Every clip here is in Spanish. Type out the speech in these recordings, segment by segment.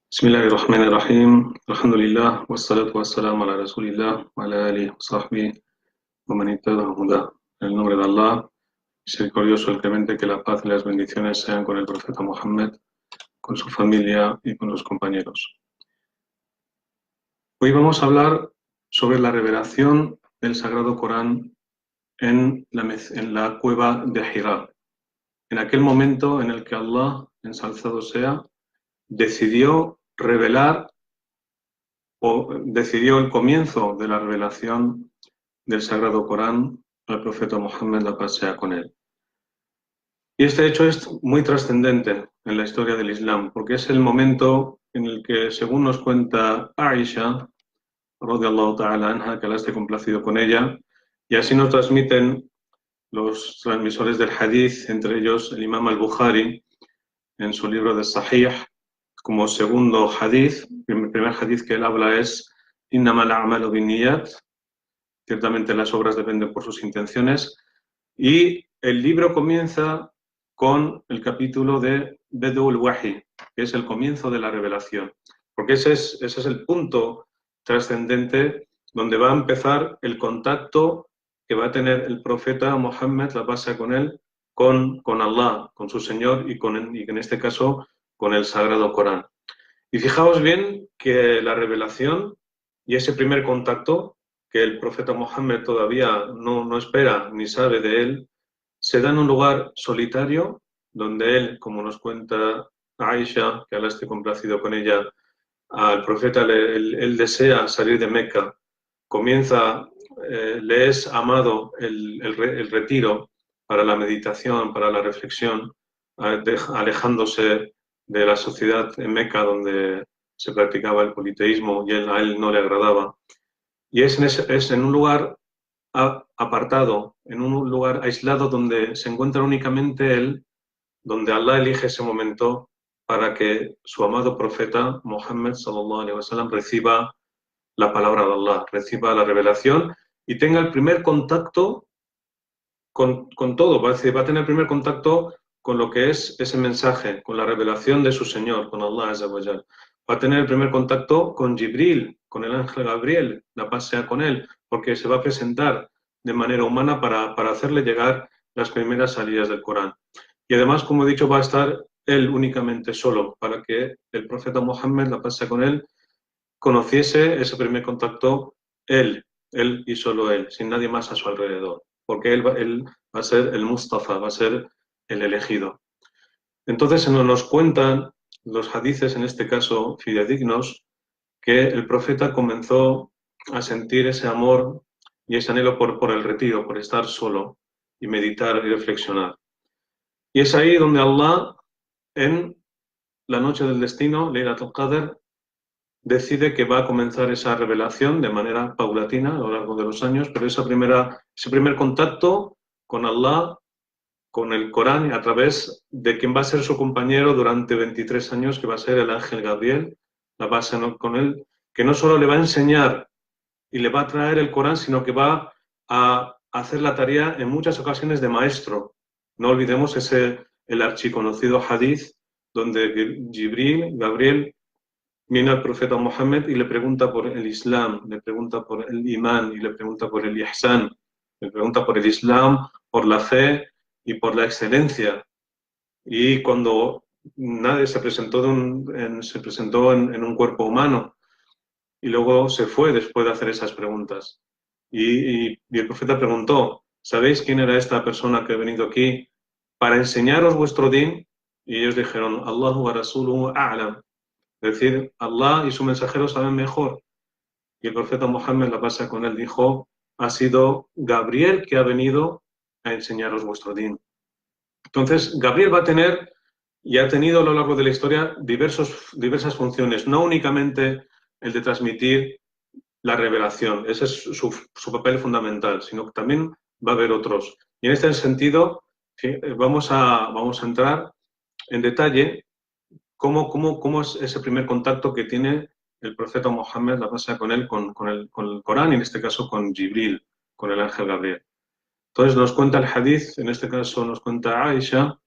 Bismillahirrahmanirrahim. Alhamdulillah, wassalatu wassalamu ala Rasulillah, wa ala alihi wa sahbihi, wa man ittaba hudah. En el nombre de Allah, misericordioso, el clemente, que la paz y las bendiciones sean con el profeta Muhammad, con su familia y con los compañeros. Hoy vamos a hablar sobre la revelación del Sagrado Corán en la cueva de Hira, en aquel momento en el que Allah, ensalzado sea, decidió revelar o decidió el comienzo de la revelación del Sagrado Corán al profeta Muhammad, la paz sea con él. Y este hecho es muy trascendente en la historia del Islam, porque es el momento en el que, según nos cuenta Aisha, radiyallahu ta'ala anha, que Allah esté complacido con ella, y así nos transmiten los transmisores del hadith, entre ellos el imam al-Bukhari, en su libro de Sahih, como segundo hadith. El primer hadith que él habla es Innamal a'malu binniyat, ciertamente las obras dependen por sus intenciones, y el libro comienza con el capítulo de Bedul Wahi, que es el comienzo de la revelación, porque ese es el punto trascendente donde va a empezar el contacto que va a tener el profeta Muhammad, la paz sea con él, con Allah, con su Señor y en este caso con el Sagrado Corán. Y fijaos bien que la revelación y ese primer contacto, que el profeta Mohammed todavía no espera ni sabe de él, se da en un lugar solitario, donde él, como nos cuenta Aisha, que Allah esté complacido con ella, al profeta él desea salir de Meca, comienza, le es amado el retiro para la meditación, para la reflexión, alejándose de la sociedad en Meca donde se practicaba el politeísmo y a él no le agradaba. Y es en un lugar apartado, en un lugar aislado donde se encuentra únicamente él, donde Allah elige ese momento para que su amado profeta Muhammad sallallahu alaihi wasallam reciba la palabra de Allah, reciba la revelación y tenga el primer contacto con todo, va a tener el primer contacto con lo que es ese mensaje, con la revelación de su Señor, con Allah Azza wa Jal. Va a tener el primer contacto con Jibril, con el ángel Gabriel, la paz sea con él, porque se va a presentar de manera humana para hacerle llegar las primeras salidas del Corán. Y además, como he dicho, va a estar él únicamente solo, para que el profeta Muhammad, la paz sea con él, conociese ese primer contacto él y solo él, sin nadie más a su alrededor, porque él va a ser el Mustafa, va a ser el elegido. Entonces nos cuentan los hadices, en este caso fidedignos, que el profeta comenzó a sentir ese amor y ese anhelo por el retiro, por estar solo y meditar y reflexionar. Y es ahí donde Allah, en la noche del destino, Laylatul Qadr, decide que va a comenzar esa revelación de manera paulatina a lo largo de los años, pero ese primer contacto con Allah, con el Corán, a través de quien va a ser su compañero durante 23 años, que va a ser el ángel Gabriel, la base con él, que no solo le va a enseñar y le va a traer el Corán, sino que va a hacer la tarea en muchas ocasiones de maestro. No olvidemos el archiconocido hadith donde Gabriel, viene al profeta Mohammed y le pregunta por el Islam, le pregunta por el Imán y le pregunta por el Ihsan, le pregunta por el Islam, por la fe y por la excelencia. Y cuando nadie se presentó, se presentó en un cuerpo humano y luego se fue después de hacer esas preguntas. Y el profeta preguntó, ¿sabéis quién era esta persona que ha venido aquí para enseñaros vuestro din? Y ellos dijeron, Allahu wa rasuluhu a'lam. Es decir, Allah y su mensajero saben mejor. Y el profeta Mohammed, la paz con él, dijo, ha sido Gabriel que ha venido a enseñaros vuestro din. Entonces, Gabriel va a tener y ha tenido a lo largo de la historia diversas funciones, no únicamente el de transmitir la revelación, ese es su papel fundamental, sino que también va a haber otros. Y en este sentido, vamos a entrar en detalle cómo es ese primer contacto que tiene el profeta Mohammed, la paz con él, con el Corán, y en este caso con Jibril, con el ángel Gabriel. Entonces nos cuenta el hadith, en este caso nos cuenta Aisha,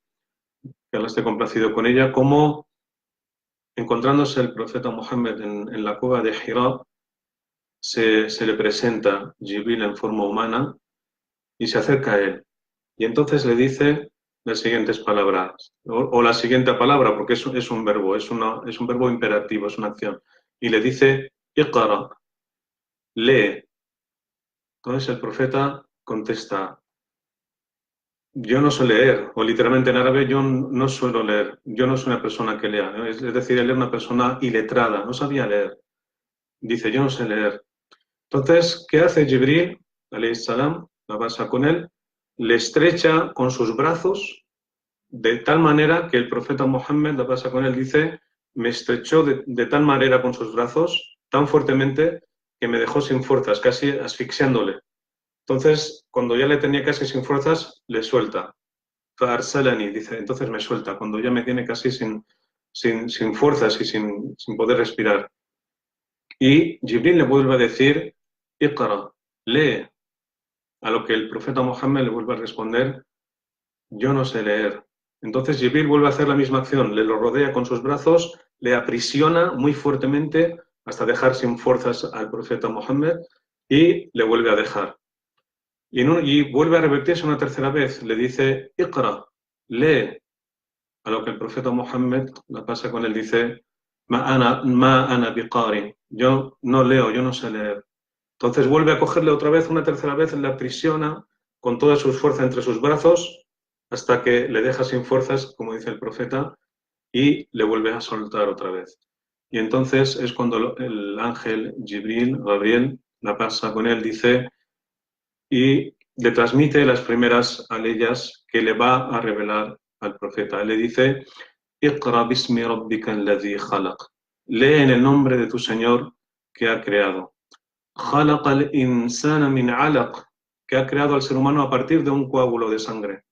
que Allah esté complacido con ella, cómo encontrándose el profeta Mohammed en la cueva de Hira, se le presenta Jibril en forma humana y se acerca a él. Y entonces le dice las siguientes palabras, o la siguiente palabra, porque es un verbo, es un verbo imperativo, es una acción. Y le dice, Iqra, lee. Entonces el profeta contesta, yo no sé leer, o literalmente en árabe yo no suelo leer, yo no soy una persona que lea, ¿no? Es decir, él era una persona iletrada, no sabía leer. Dice, yo no sé leer. Entonces, ¿qué hace Jibril, alayhi salam? La pasa con él, le estrecha con sus brazos de tal manera que el profeta Mohammed, la pasa con él, dice, me estrechó de tal manera con sus brazos, tan fuertemente, que me dejó sin fuerzas, casi asfixiándole. Entonces, cuando ya le tenía casi sin fuerzas, le suelta. Farsalani, dice, entonces me suelta, cuando ya me tiene casi sin fuerzas y sin poder respirar. Y Jibril le vuelve a decir, Iqra, lee. A lo que el profeta Mohammed le vuelve a responder, yo no sé leer. Entonces Jibril vuelve a hacer la misma acción, le lo rodea con sus brazos, le aprisiona muy fuertemente hasta dejar sin fuerzas al profeta Mohammed y le vuelve a dejar. Y vuelve a revertirse una tercera vez, le dice, Iqra, lee. A lo que el profeta Mohammed, la pasa con él, dice, ma ana biqari. Yo no leo, yo no sé leer. Entonces vuelve a cogerle otra vez, una tercera vez, le aprisiona con todas sus fuerzas entre sus brazos hasta que le deja sin fuerzas, como dice el profeta, y le vuelve a soltar otra vez. Y entonces es cuando el ángel Jibril, Gabriel, la pasa con él, dice, y le transmite las primeras aleyas que le va a revelar al profeta. Le dice, Iqra bismi rabbika alladhi khalaq. Lee en el nombre de tu Señor que ha creado. خلق الإنسان من علق, que ha creado al ser humano a partir de un coágulo de sangre.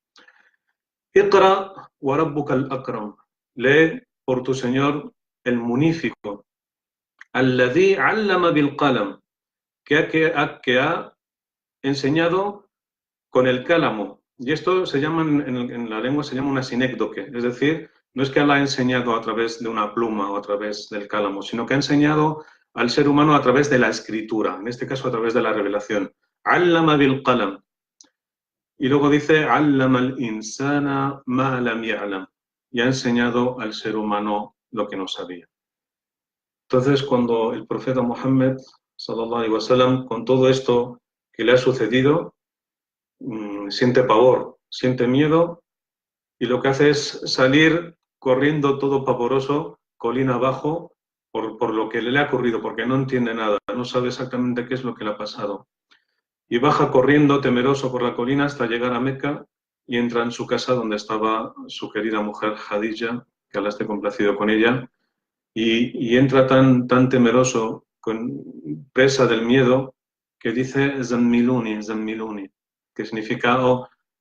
Iqra wa rabbuka al-akram. Lee por tu Señor el munífico. Alladhi allama bil qalam, que ha enseñado con el cálamo. Y esto se llama, en la lengua se llama una sinécdoque, es decir, no es que Allah ha enseñado a través de una pluma o a través del cálamo, sino que ha enseñado al ser humano a través de la escritura, en este caso a través de la revelación. Allama bil qalam. Y luego dice, allama al insana ma lam ya'lam. Y ha enseñado al ser humano lo que no sabía. Entonces, cuando el profeta Muhammad, sallallahu alaihi wasallam, con todo esto que le ha sucedido, siente pavor, siente miedo y lo que hace es salir corriendo todo pavoroso, colina abajo, por lo que le ha ocurrido, porque no entiende nada, no sabe exactamente qué es lo que le ha pasado. Y baja corriendo, temeroso por la colina, hasta llegar a Meca y entra en su casa donde estaba su querida mujer Jadilla, que Allah esté complacido con ella, y entra tan temeroso, presa del miedo, que dice Zammiluni, Zammiluni, que significa,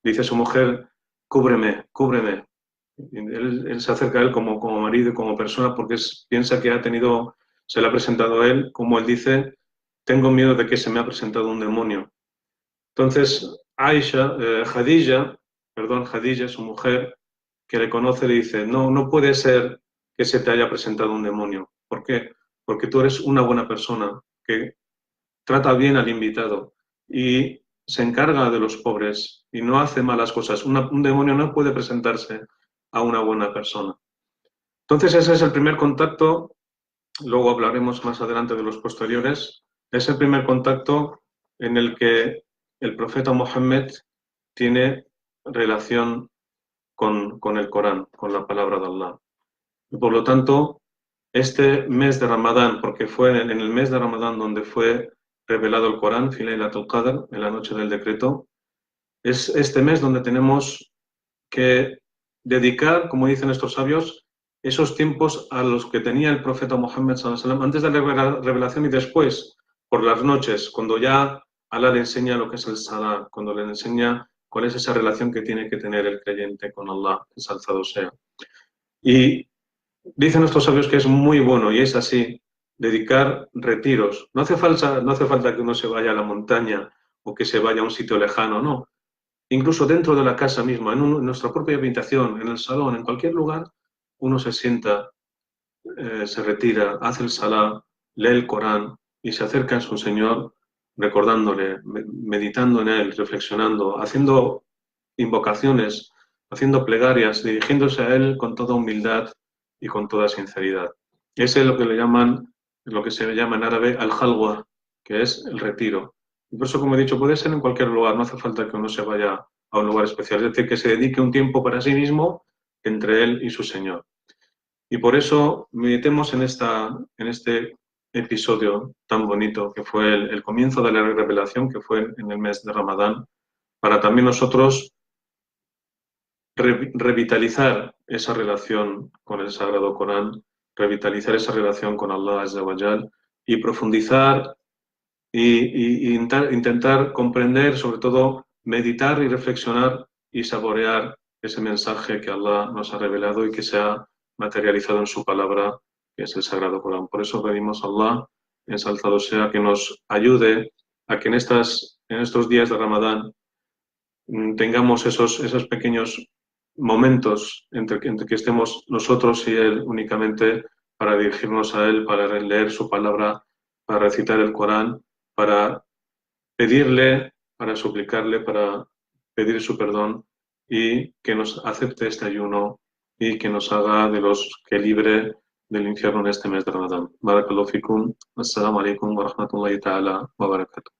dice su mujer, cúbreme, cúbreme. Él se acerca a él como marido y como persona porque piensa que se le ha presentado a él, como él dice, tengo miedo de que se me ha presentado un demonio. Entonces, Jadilla, su mujer, que le conoce, le dice, no, no puede ser que se te haya presentado un demonio. ¿Por qué? Porque tú eres una buena persona que trata bien al invitado y se encarga de los pobres y no hace malas cosas. Un demonio no puede presentarse a una buena persona. Entonces ese es el primer contacto, luego hablaremos más adelante de los posteriores, es el primer contacto en el que el profeta Mohammed tiene relación con el Corán, con la palabra de Allah. Y por lo tanto, este mes de Ramadán, porque fue en el mes de Ramadán donde fue revelado el Corán, fi Laylatul Qadr, en la noche del decreto, es este mes donde tenemos que dedicar, como dicen estos sabios, esos tiempos a los que tenía el profeta Muhammad sallallahu alaihi wasallam antes de la revelación y después, por las noches, cuando ya Allah le enseña lo que es el salah, cuando le enseña cuál es esa relación que tiene que tener el creyente con Allah, ensalzado sea. Y dicen estos sabios que es muy bueno, y es así, dedicar retiros. No hace falta que uno se vaya a la montaña o que se vaya a un sitio lejano, no. Incluso dentro de la casa misma, en nuestra propia habitación, en el salón, en cualquier lugar, uno se sienta se retira, hace el Salah, lee el Corán y se acerca a su Señor recordándole, meditando en Él, reflexionando, haciendo invocaciones, haciendo plegarias, dirigiéndose a Él con toda humildad y con toda sinceridad. Ese es lo que le llaman, lo que se llama en árabe al-halwa, que es el retiro. Y por eso, como he dicho, puede ser en cualquier lugar, no hace falta que uno se vaya a un lugar especial, es decir, que se dedique un tiempo para sí mismo entre él y su Señor. Y por eso meditemos en este episodio tan bonito que fue el comienzo de la revelación, que fue en el mes de Ramadán, para también nosotros revitalizar esa relación con el Sagrado Corán, revitalizar esa relación con Allah Azza wa Jal y profundizar y intentar comprender, sobre todo meditar y reflexionar y saborear ese mensaje que Allah nos ha revelado y que se ha materializado en su palabra, que es el Sagrado Corán. Por eso pedimos a Allah, ensalzado sea, que nos ayude a que en estos días de Ramadán tengamos esos pequeños momentos entre que estemos nosotros y Él únicamente para dirigirnos a Él, para leer su palabra, para recitar el Corán, para pedirle, para suplicarle, para pedir su perdón y que nos acepte este ayuno y que nos haga de los que libre del infierno en este mes de Ramadán. Barakallahu fikum. Assalamu alaikum wa rahmatullahi ta'ala wa barakatuh.